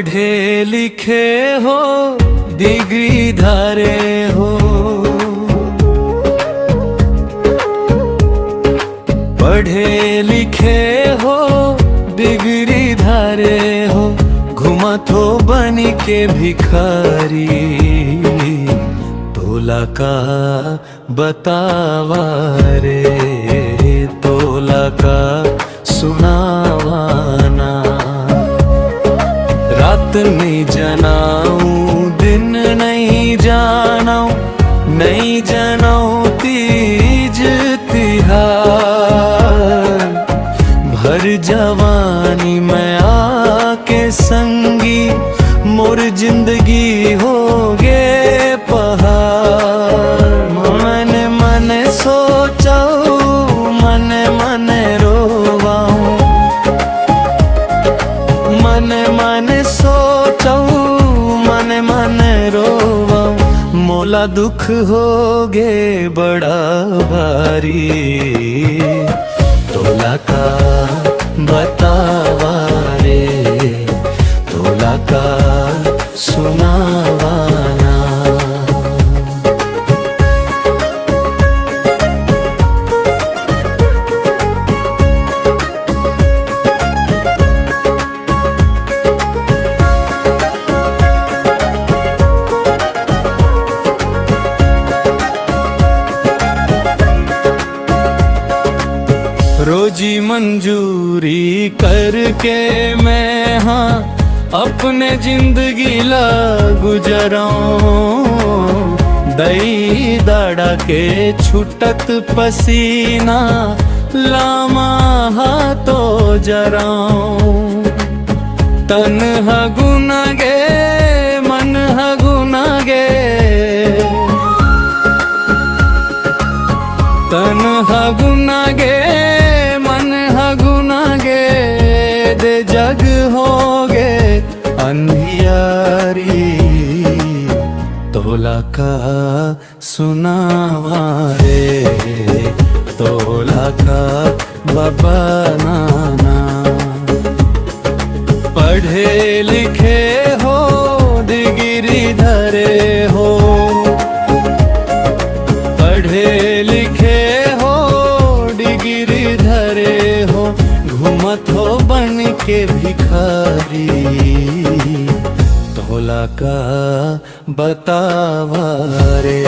पढ़े लिखे हो डिग्री धारे हो, पढ़े लिखे हो डिग्री धारे हो, घुमा तो बन के भिखारी, तोला का बतावा रे, तोला का सुनावाना। रात नहीं जनाऊं दिन नहीं जानाऊं, नहीं जनाऊं तीज तिहार, भर जवानी में आके संगी, मोर जिंदगी हो गे पहाड़। मन मन सोचाऊं मन मन रोवाऊं, मन मन सोचाऊं मन मन रोवाऊं, मोला दुख हो गे बड़ा भारी, तोला का बतावा रे, तोला का सुनावाना। रोजी मंजूरी करके मैं हाँ अपने जिंदगी ला गुजराऊं, दई दाड़ा के छुटत पसीना लामा तो जराऊं। तन हा गुना गे मन हा गुना गे, तन हा गुना गे मन हा गुना गे, दे जग हो गे अंधियारी, तोला का सुनावा रे, तोला का बाबा नाना। पढ़े लिखे हो डिग्री धरे हो, पढ़े लिखे हो डिग्री धरे हो, घूमत हो बन के भिखारी, तोला का बतावा रे।